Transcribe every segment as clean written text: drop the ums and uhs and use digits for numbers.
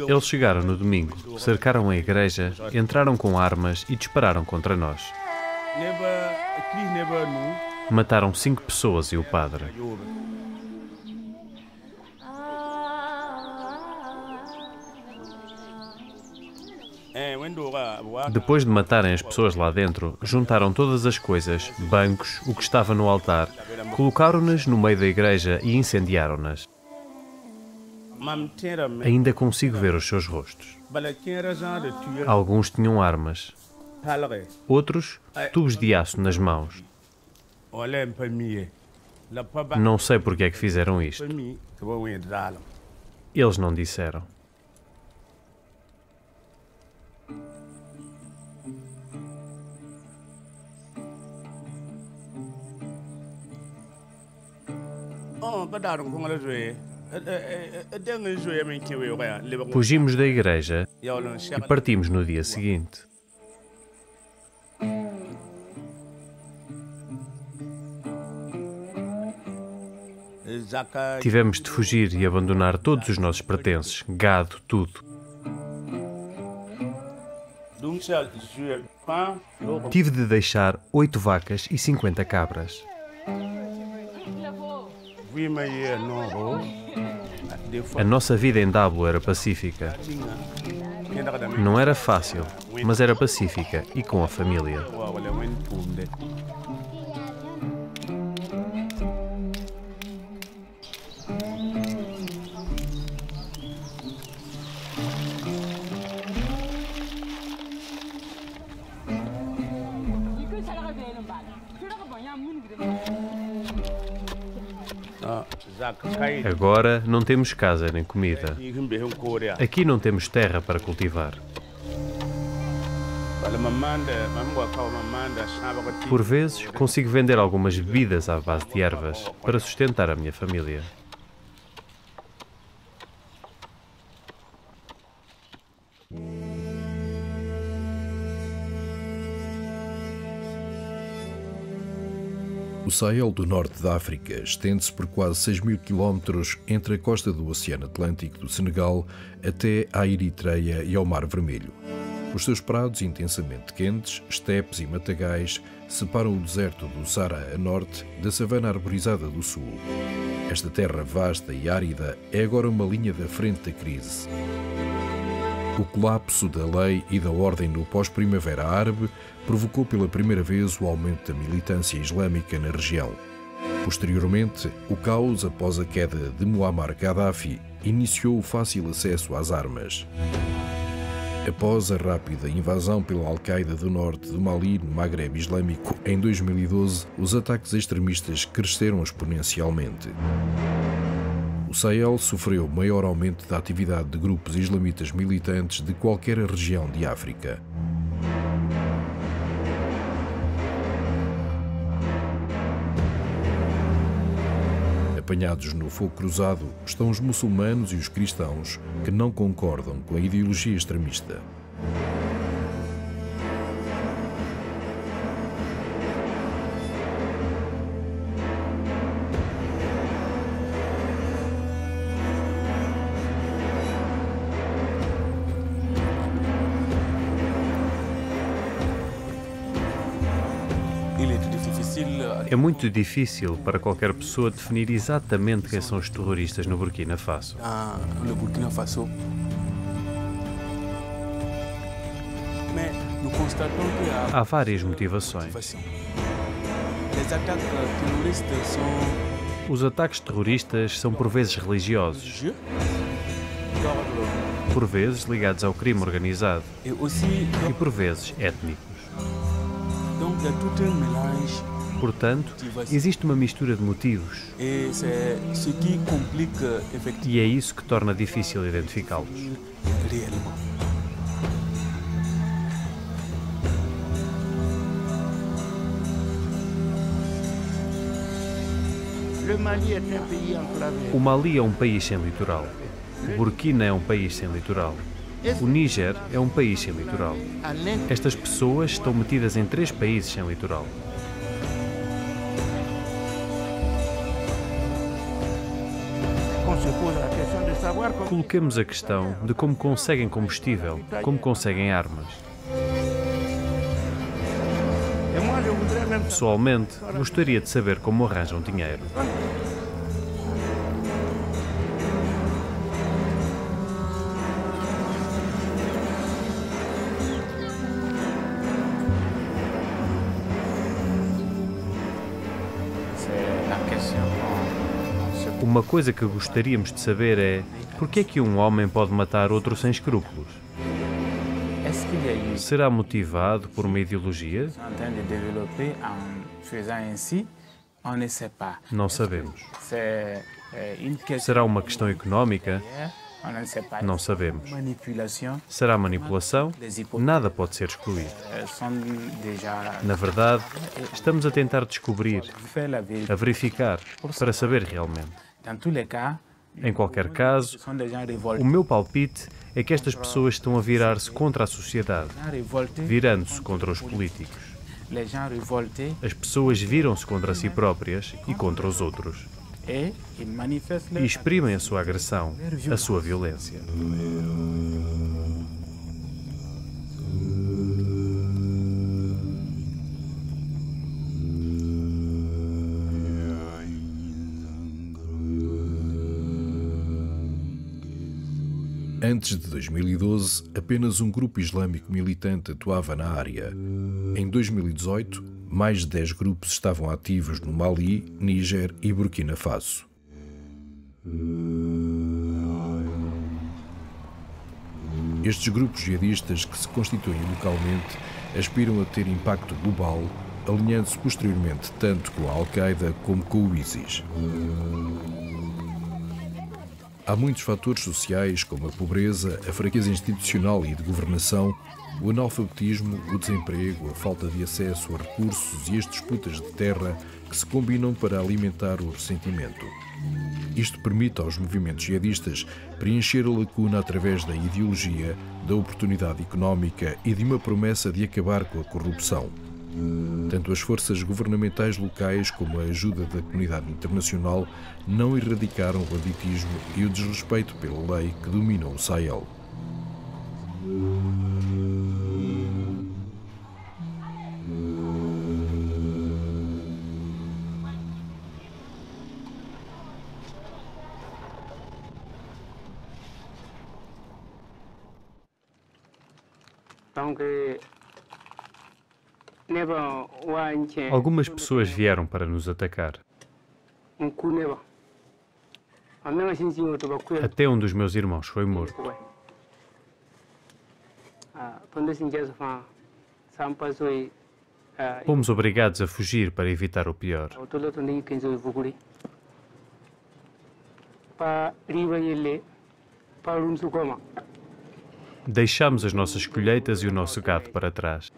Eles chegaram no domingo, cercaram a igreja, entraram com armas e dispararam contra nós. Mataram 5 pessoas e o padre. Depois de matarem as pessoas lá dentro, juntaram todas as coisas, bancos, o que estava no altar, colocaram-nas no meio da igreja e incendiaram-nas. Ainda consigo ver os seus rostos. Alguns tinham armas, outros tubos de aço nas mãos. Não sei porque é que fizeram isto. Eles não disseram. Fugimos da igreja e partimos no dia seguinte. Tivemos de fugir e abandonar todos os nossos pertences, gado, tudo. Tive de deixar 8 vacas e 50 cabras. A nossa vida em Dabo era pacífica. Não era fácil, mas era pacífica e com a família. Agora não temos casa nem comida. Aqui não temos terra para cultivar. Por vezes consigo vender algumas bebidas à base de ervas para sustentar a minha família. O Sahel do norte da África estende-se por quase 6.000 quilómetros entre a costa do Oceano Atlântico do Senegal até à Eritreia e ao Mar Vermelho. Os seus prados intensamente quentes, estepes e matagais separam o deserto do Saara a norte da savana arborizada do sul. Esta terra vasta e árida é agora uma linha da frente da crise. O colapso da lei e da ordem no pós-primavera árabe provocou pela primeira vez o aumento da militância islâmica na região. Posteriormente, o caos após a queda de Muammar Gaddafi iniciou o fácil acesso às armas. Após a rápida invasão pela Al-Qaeda do norte do Mali no Maghreb Islâmico em 2012, os ataques extremistas cresceram exponencialmente. O Sahel sofreu o maior aumento da atividade de grupos islamitas militantes de qualquer região de África. Apanhados no fogo cruzado estão os muçulmanos e os cristãos que não concordam com a ideologia extremista. É muito difícil para qualquer pessoa definir exatamente quem são os terroristas no Burkina Faso. Há várias motivações. Os ataques terroristas são por vezes religiosos, por vezes ligados ao crime organizado e por vezes étnicos. Portanto, existe uma mistura de motivos e é isso que torna difícil identificá-los. O Mali é um país sem litoral. O Burkina é um país sem litoral. O Níger é um país sem litoral. Estas pessoas estão metidas em 3 países sem litoral. Coloquemos a questão de como conseguem combustível, como conseguem armas. Pessoalmente, gostaria de saber como arranjam dinheiro. Uma coisa que gostaríamos de saber é por que é que um homem pode matar outro sem escrúpulos? Será motivado por uma ideologia? Não sabemos. Será uma questão económica? Não sabemos. Será manipulação? Nada pode ser excluído. Na verdade, estamos a tentar descobrir, a verificar, para saber realmente. Em qualquer caso, o meu palpite é que estas pessoas estão a virar-se contra a sociedade, virando-se contra os políticos. As pessoas viram-se contra si próprias e contra os outros. E exprimem a sua agressão, a sua violência. Antes de 2012, apenas um grupo islâmico militante atuava na área. Em 2018, mais de 10 grupos estavam ativos no Mali, Níger e Burkina Faso. Estes grupos jihadistas que se constituem localmente aspiram a ter impacto global, alinhando-se posteriormente tanto com a Al-Qaeda como com o ISIS. Há muitos fatores sociais, como a pobreza, a fraqueza institucional e de governação, o analfabetismo, o desemprego, a falta de acesso a recursos e as disputas de terra que se combinam para alimentar o ressentimento. Isto permite aos movimentos jihadistas preencher a lacuna através da ideologia, da oportunidade económica e de uma promessa de acabar com a corrupção. Tanto as forças governamentais locais como a ajuda da comunidade internacional não erradicaram o banditismo e o desrespeito pela lei que domina o Sahel. Algumas pessoas vieram para nos atacar. Até um dos meus irmãos foi morto. Fomos obrigados a fugir para evitar o pior. Deixámos as nossas colheitas e o nosso gado para trás.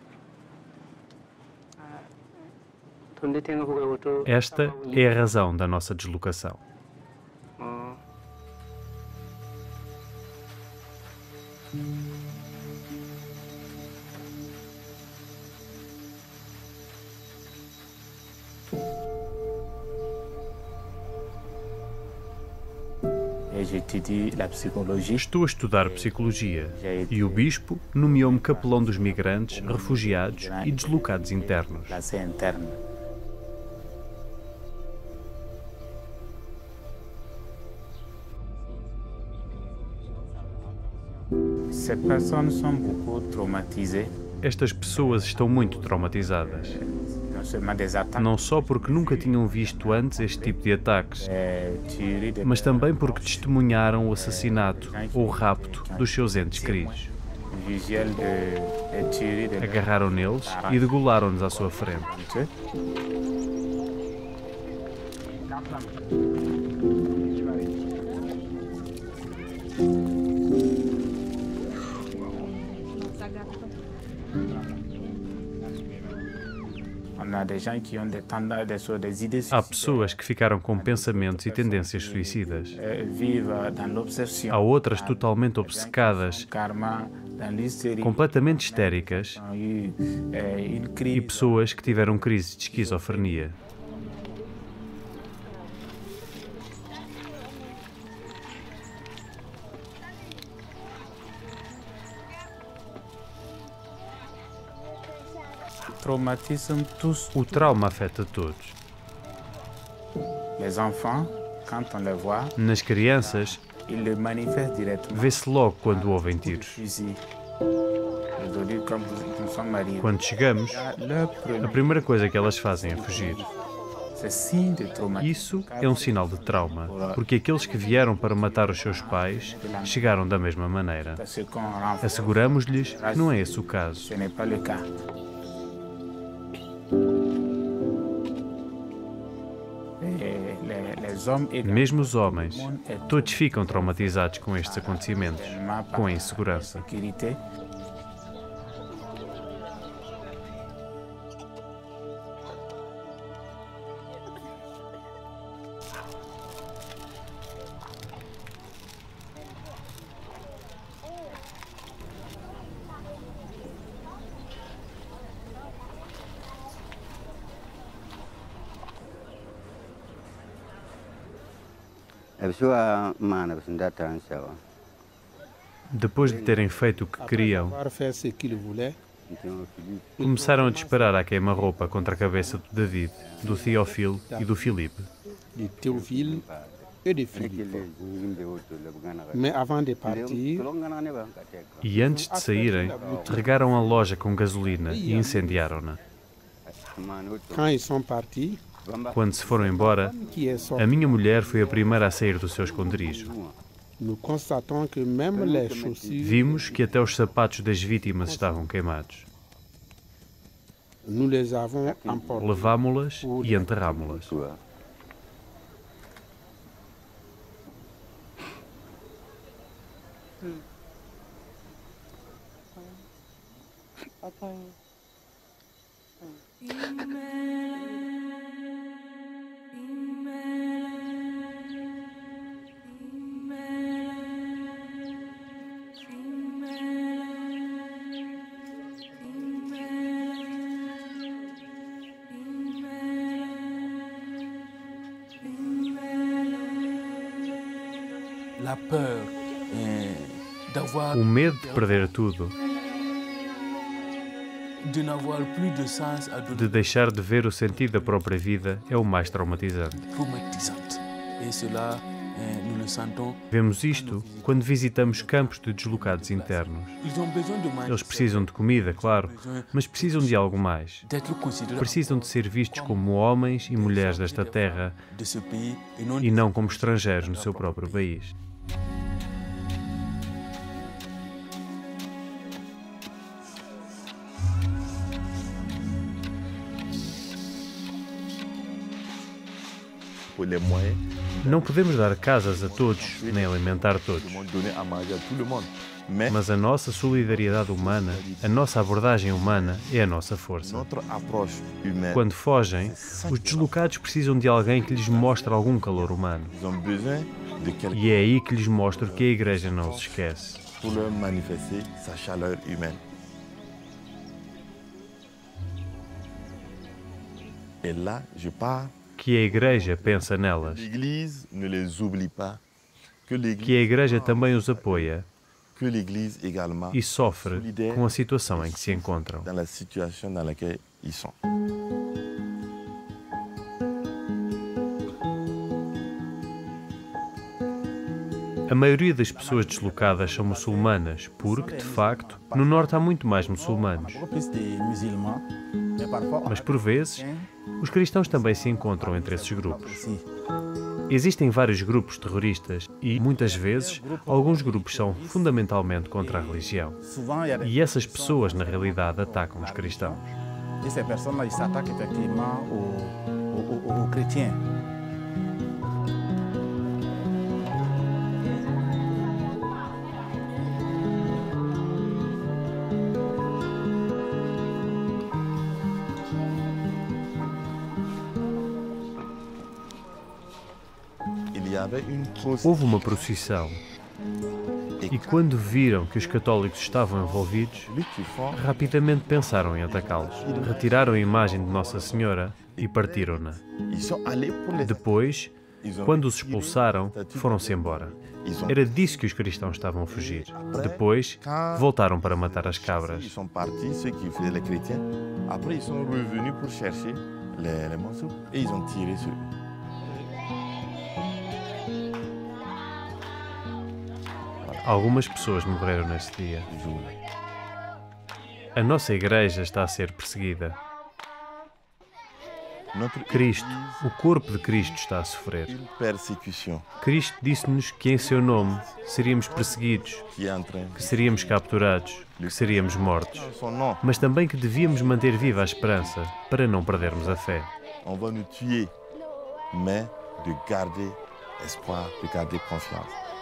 Esta é a razão da nossa deslocação. Estou a estudar psicologia e o bispo nomeou-me capelão dos migrantes, refugiados e deslocados internos. Estas pessoas estão muito traumatizadas. Não só porque nunca tinham visto antes este tipo de ataques, mas também porque testemunharam o assassinato ou o rapto dos seus entes queridos. Agarraram neles e degolaram-nos à sua frente. Há pessoas que ficaram com pensamentos e tendências suicidas. Há outras totalmente obcecadas, completamente histéricas, e pessoas que tiveram crise de esquizofrenia. O trauma afeta todos. Nas crianças, vê-se logo quando ouvem tiros. Quando chegamos, a primeira coisa que elas fazem é fugir. Isso é um sinal de trauma, porque aqueles que vieram para matar os seus pais chegaram da mesma maneira. Asseguramos-lhes que não é esse o caso. Mesmo os homens, todos ficam traumatizados com estes acontecimentos, com a insegurança. Depois de terem feito o que queriam, começaram a disparar à queima-roupa contra a cabeça do David, do Théophile e do Philippe. E antes de saírem, regaram a loja com gasolina e incendiaram-na. Quando se foram embora, a minha mulher foi a primeira a sair do seu esconderijo. Vimos que até os sapatos das vítimas estavam queimados. Levámo-las e enterrámo-las. O medo de perder tudo, de deixar de ver o sentido da própria vida, é o mais traumatizante. Vemos isto quando visitamos campos de deslocados internos. Eles precisam de comida, claro, mas precisam de algo mais. Precisam de ser vistos como homens e mulheres desta terra e não como estrangeiros no seu próprio país. Não podemos dar casas a todos, nem alimentar todos. Mas a nossa solidariedade humana, a nossa abordagem humana é a nossa força. Quando fogem, os deslocados precisam de alguém que lhes mostre algum calor humano. E é aí que lhes mostro que a Igreja não os esquece. Que a Igreja pensa nelas, que a Igreja também os apoia e sofre com a situação em que se encontram. A maioria das pessoas deslocadas são muçulmanas, porque, de facto, no Norte há muito mais muçulmanos. Mas, por vezes, os cristãos também se encontram entre esses grupos. Existem vários grupos terroristas e, muitas vezes, alguns grupos são fundamentalmente contra a religião. E essas pessoas, na realidade, atacam os cristãos. Houve uma procissão. E quando viram que os católicos estavam envolvidos, rapidamente pensaram em atacá-los. Retiraram a imagem de Nossa Senhora e partiram-na. Depois, quando os expulsaram, foram-se embora. Era disso que os cristãos estavam a fugir. Depois, voltaram para matar as cabras. Algumas pessoas morreram nesse dia. A nossa igreja está a ser perseguida. Cristo, o corpo de Cristo está a sofrer. Cristo disse-nos que em seu nome seríamos perseguidos, que seríamos capturados, que seríamos mortos, mas também que devíamos manter viva a esperança para não perdermos a fé. Mais de garder espoir, de garder confiance.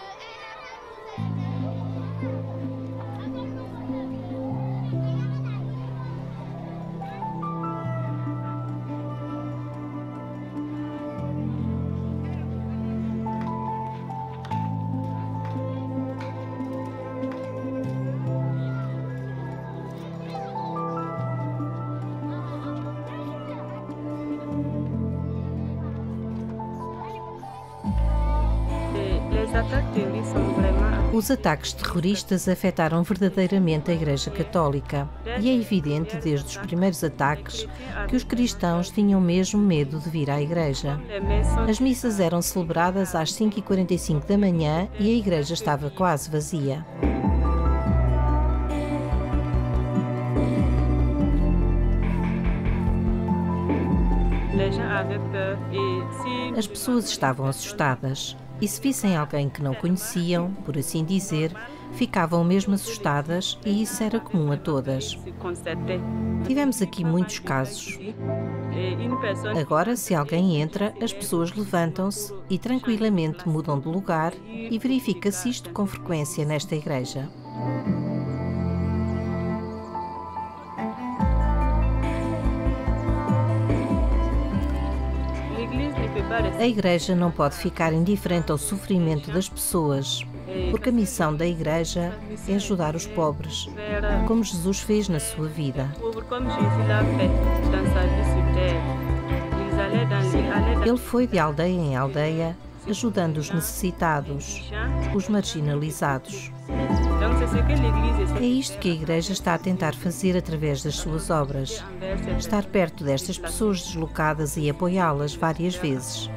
Os ataques terroristas afetaram verdadeiramente a Igreja Católica e é evidente desde os primeiros ataques que os cristãos tinham mesmo medo de vir à igreja. As missas eram celebradas às 5h45 da manhã e a igreja estava quase vazia. As pessoas estavam assustadas. E se vissem alguém que não conheciam, por assim dizer, ficavam mesmo assustadas e isso era comum a todas. Tivemos aqui muitos casos. Agora, se alguém entra, as pessoas levantam-se e tranquilamente mudam de lugar e verifica-se isto com frequência nesta igreja. A Igreja não pode ficar indiferente ao sofrimento das pessoas, porque a missão da Igreja é ajudar os pobres, como Jesus fez na sua vida. Ele foi de aldeia em aldeia, ajudando os necessitados, os marginalizados. É isto que a Igreja está a tentar fazer através das suas obras. Estar perto destas pessoas deslocadas e apoiá-las várias vezes.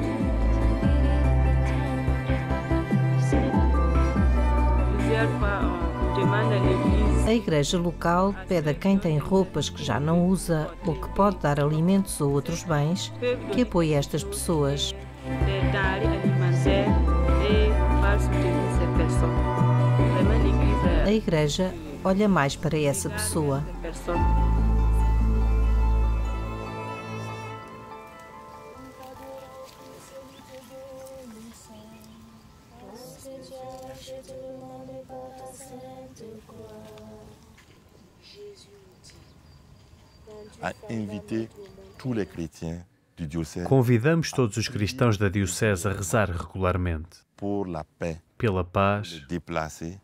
A igreja local pede a quem tem roupas que já não usa ou que pode dar alimentos ou outros bens que apoie estas pessoas. A igreja olha mais para essa pessoa. Convidamos todos os cristãos da Diocese a rezar regularmente pela paz,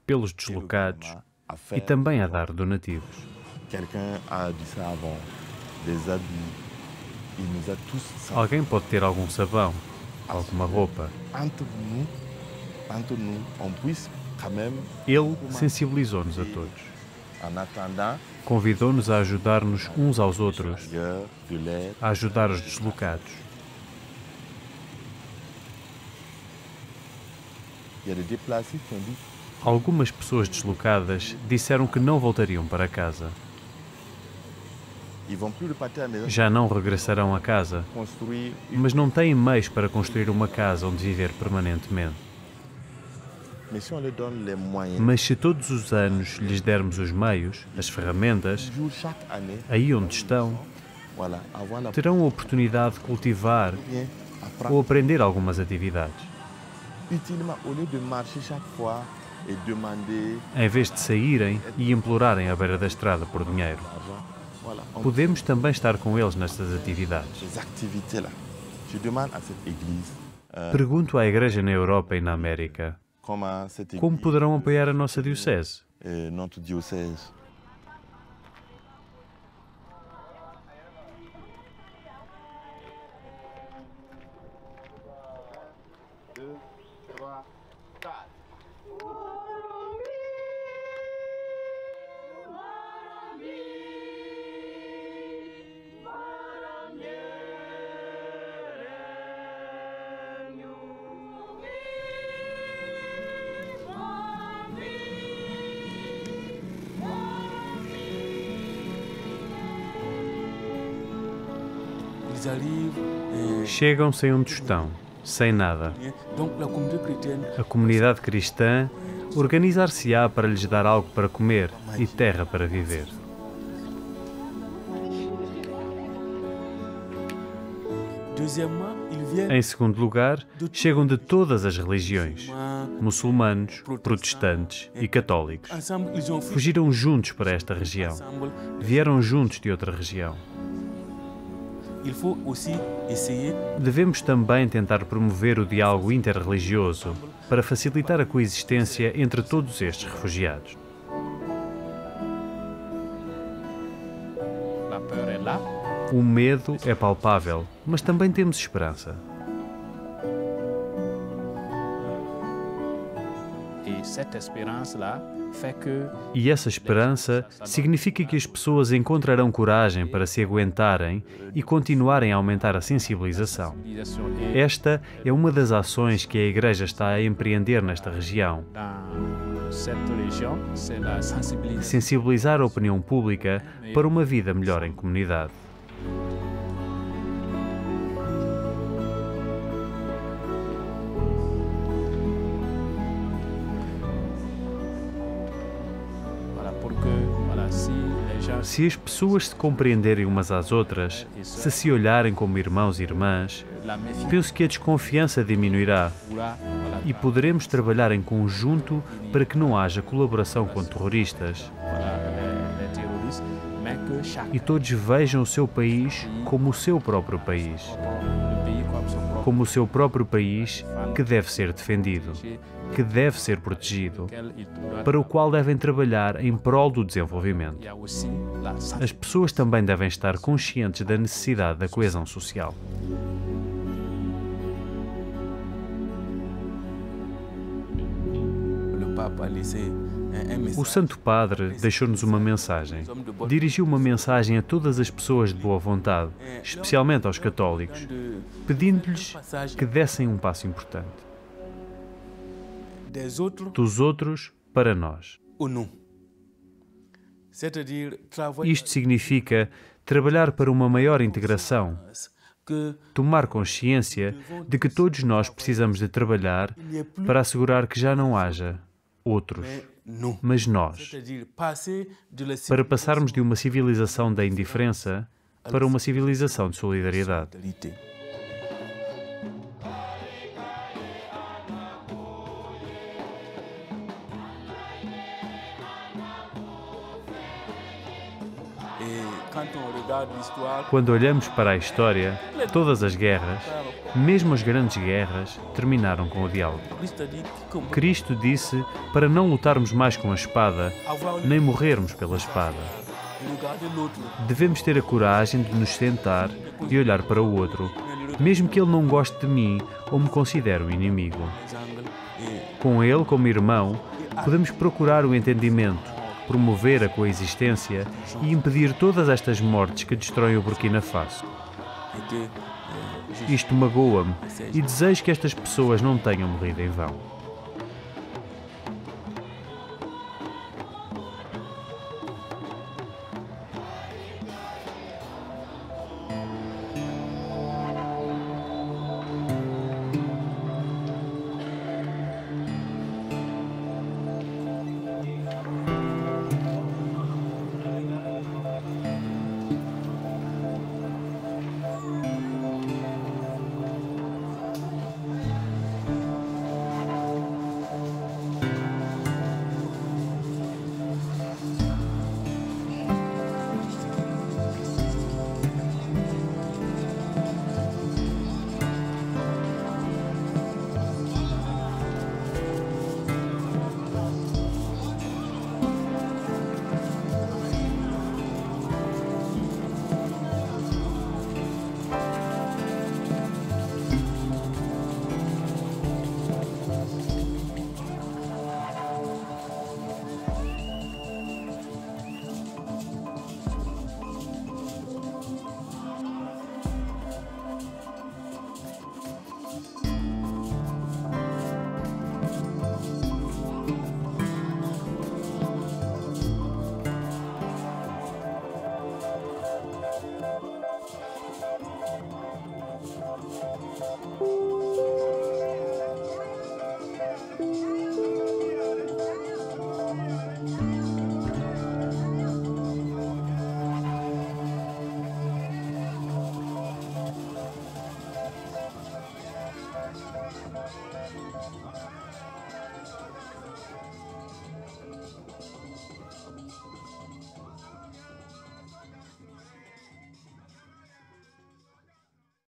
pelos deslocados e também a dar donativos. Alguém pode ter algum sabão, alguma roupa. Ele sensibilizou-nos a todos. Convidou-nos a ajudar-nos uns aos outros, a ajudar os deslocados. Algumas pessoas deslocadas disseram que não voltariam para casa. Já não regressarão a casa, mas não têm meios para construir uma casa onde viver permanentemente. Mas se todos os anos lhes dermos os meios, as ferramentas, aí onde estão, terão a oportunidade de cultivar ou aprender algumas atividades. Em vez de saírem e implorarem à beira da estrada por dinheiro, podemos também estar com eles nestas atividades. Pergunto à Igreja na Europa e na América, como poderão apoiar a nossa diocese? Chegam sem um tostão, sem nada. A comunidade cristã organizar-se-á para lhes dar algo para comer e terra para viver. Em segundo lugar, chegam de todas as religiões, muçulmanos, protestantes e católicos. Fugiram juntos para esta região. Vieram juntos de outra região. Devemos também tentar promover o diálogo interreligioso para facilitar a coexistência entre todos estes refugiados. O medo é palpável, mas também temos esperança. E essa esperança significa que as pessoas encontrarão coragem para se aguentarem e continuarem a aumentar a sensibilização. Esta é uma das ações que a Igreja está a empreender nesta região. Sensibilizar a opinião pública para uma vida melhor em comunidade. Se as pessoas se compreenderem umas às outras, se olharem como irmãos e irmãs, penso que a desconfiança diminuirá e poderemos trabalhar em conjunto para que não haja colaboração com terroristas e todos vejam o seu país como o seu próprio país, como o seu próprio país que deve ser defendido, que deve ser protegido, para o qual devem trabalhar em prol do desenvolvimento. As pessoas também devem estar conscientes da necessidade da coesão social. O Santo Padre deixou-nos uma mensagem. Dirigiu uma mensagem a todas as pessoas de boa vontade, especialmente aos católicos, pedindo-lhes que dessem um passo importante. Dos outros para nós. Isto significa trabalhar para uma maior integração, tomar consciência de que todos nós precisamos de trabalhar para assegurar que já não haja outros, mas nós, para passarmos de uma civilização da indiferença para uma civilização de solidariedade. Quando olhamos para a história, todas as guerras, mesmo as grandes guerras, terminaram com o diálogo. Cristo disse para não lutarmos mais com a espada, nem morrermos pela espada. Devemos ter a coragem de nos sentar e olhar para o outro, mesmo que ele não goste de mim ou me considere um inimigo. Com ele, como irmão, podemos procurar o entendimento, promover a coexistência e impedir todas estas mortes que destroem o Burkina Faso. Isto magoa-me e desejo que estas pessoas não tenham morrido em vão.